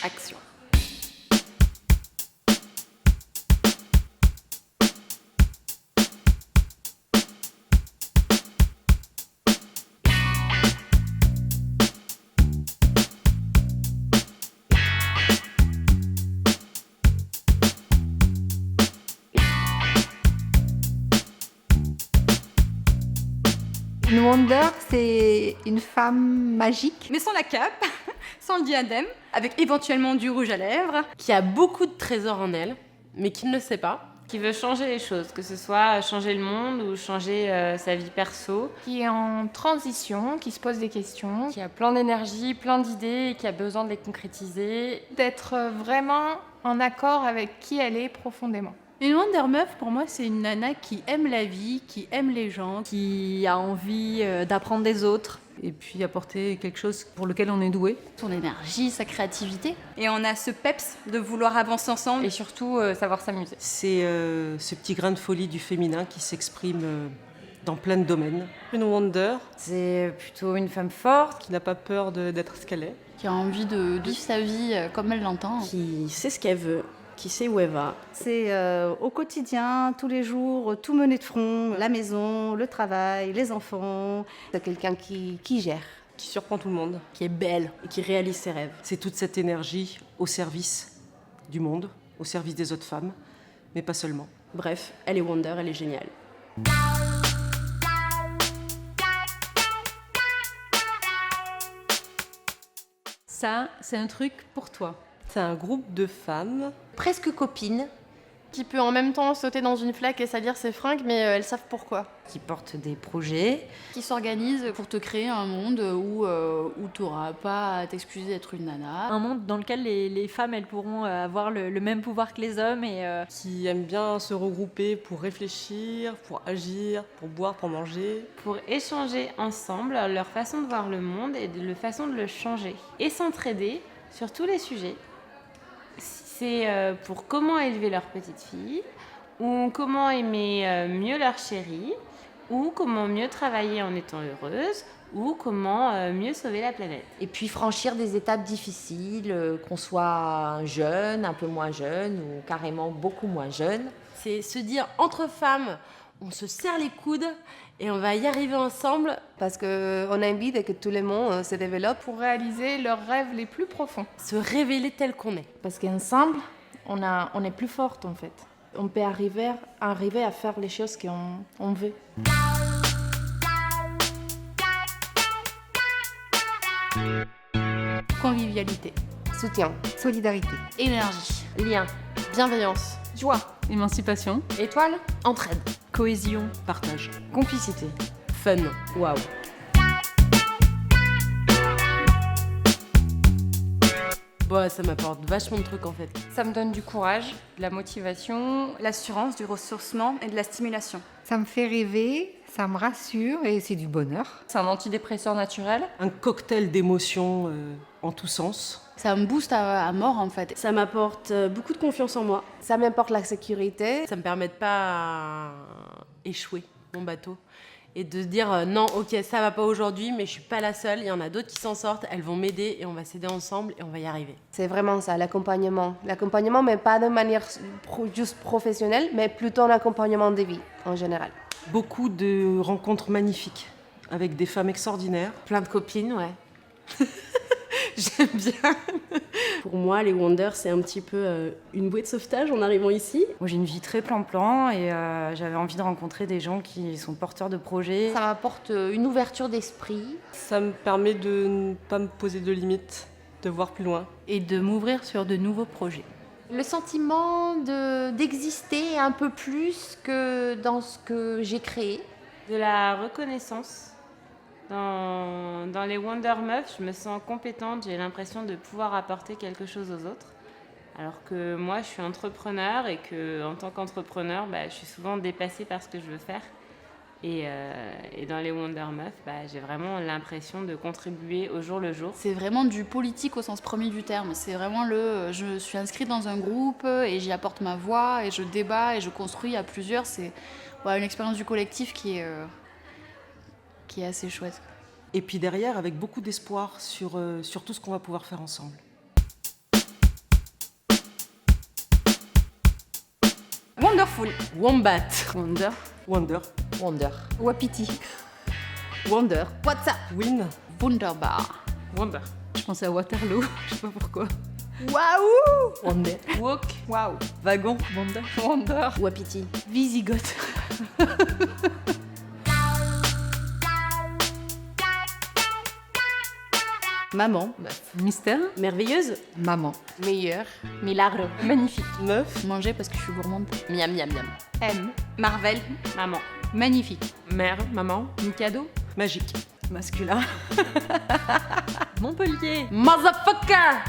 Action. Une Wonder, c'est une femme magique. Mais sans la cape, sans le diadème, avec éventuellement du rouge à lèvres. Qui a beaucoup de trésors en elle, mais qui ne le sait pas. Qui veut changer les choses, que ce soit changer le monde ou changer sa vie perso. Qui est en transition, qui se pose des questions, qui a plein d'énergie, plein d'idées et qui a besoin de les concrétiser. D'être vraiment en accord avec qui elle est profondément. Une Wonder Meuf, pour moi, c'est une nana qui aime la vie, qui aime les gens, Qui a envie d'apprendre des autres. et puis apporter quelque chose pour lequel on est doué. Son énergie, sa créativité. Et on a ce peps de vouloir avancer ensemble. Et surtout, savoir s'amuser. C'est ce petit grain de folie du féminin qui s'exprime dans plein de domaines. Une Wonder C'est plutôt une femme forte, qui n'a pas peur d'être ce qu'elle est. Qui a envie de vivre sa vie comme elle l'entend. qui sait ce qu'elle veut, qui sait où elle va. C'est au quotidien, tous les jours, tout mener de front, la maison, le travail, les enfants. C'est quelqu'un qui gère, Qui surprend tout le monde. qui est belle et qui réalise ses rêves. C'est toute cette énergie au service du monde, au service des autres femmes, mais pas seulement. Bref, elle est Wonder, elle est géniale. Ça, c'est un truc pour toi. C'est un groupe de femmes Presque copine, Qui peut en même temps sauter dans une flaque et salir ses fringues, mais elles savent pourquoi. qui porte des projets, Qui s'organise pour te créer un monde où tu n'auras pas à t'excuser d'être une nana. Un monde dans lequel les femmes, elles pourront avoir le même pouvoir que les hommes et qui aiment bien se regrouper pour réfléchir, pour agir, pour boire, pour manger. Pour échanger ensemble leur façon de voir le monde et la façon de le changer. Et s'entraider sur tous les sujets. C'est pour comment élever leur petite fille, ou comment aimer mieux leur chérie, ou comment mieux travailler en étant heureuse, ou comment mieux sauver la planète. et puis franchir des étapes difficiles, qu'on soit jeune, un peu moins jeune ou carrément beaucoup moins jeune. C'est se dire entre femmes, on se serre les coudes et on va y arriver ensemble. Parce qu'on a envie de que tout le monde se développe. Pour réaliser leurs rêves les plus profonds. Se révéler tel qu'on est. Parce qu'ensemble, on est plus forte en fait. On peut arriver à faire les choses qu'on veut. Convivialité, Soutien. Solidarité. Énergie. Lien, bienveillance, joie, émancipation, étoile, Entraide, cohésion. Partage. complicité. Fun. Waouh. Bon, ça m'apporte vachement de trucs en fait. ça me donne du courage, de la motivation. L'assurance, du ressourcement et de la stimulation. Ça me fait rêver, ça me rassure et c'est du bonheur. C'est un antidépresseur naturel. Un cocktail d'émotions en tous sens. Ça me booste à mort en fait. Ça m'apporte beaucoup de confiance en moi. Ça m'apporte la sécurité. Ça me permet de pas échouer mon bateau et de se dire non, ok, ça va pas aujourd'hui, mais je suis pas la seule. Il y en a d'autres qui s'en sortent, elles vont m'aider et on va s'aider ensemble et on va y arriver. C'est vraiment ça, l'accompagnement. L'accompagnement, mais pas de manière juste professionnelle, mais plutôt un accompagnement de vie en général. Beaucoup de rencontres magnifiques avec des femmes extraordinaires. Plein de copines, ouais. J'aime bien. Pour moi, les Wonder, c'est un petit peu une bouée de sauvetage en arrivant ici. Moi, j'ai une vie très plan-plan et j'avais envie de rencontrer des gens qui sont porteurs de projets. Ça m'apporte une ouverture d'esprit. Ça me permet de ne pas me poser de limites, de voir plus loin. et de m'ouvrir sur de nouveaux projets. Le sentiment d'exister un peu plus que dans ce que j'ai créé. De la reconnaissance. Dans les Wonder Meufs, je me sens compétente, j'ai l'impression de pouvoir apporter quelque chose aux autres. Alors que moi, je suis entrepreneur et qu'en tant qu'entrepreneur, je suis souvent dépassée par ce que je veux faire. Et dans les Wonder Meufs, j'ai vraiment l'impression de contribuer au jour le jour. C'est vraiment du politique au sens premier du terme. C'est vraiment je suis inscrite dans un groupe et j'y apporte ma voix et je débat et je construis à plusieurs. C'est une expérience du collectif qui est assez chouette. Et puis derrière, avec beaucoup d'espoir sur tout ce qu'on va pouvoir faire ensemble. Wonderful. Wombat. Wonder. Wonder. Wonder. Wapiti. Wonder. What's up? Win. Wunderbar. Wonder. Je pensais à Waterloo, je sais pas pourquoi. Waouh! Wonder. Walk. Waouh! Wagon. Wonder. Wonder. Wapiti. Visigoth. Maman. Mystère. Merveilleuse. Maman. Meilleur. Milagro. Magnifique. Meuf. Manger parce que je suis gourmande. Miam, miam, miam. M. Marvel. Maman. Magnifique. Mère. Maman. Mikado. Magique. Masculin. Montpellier. Motherfucker.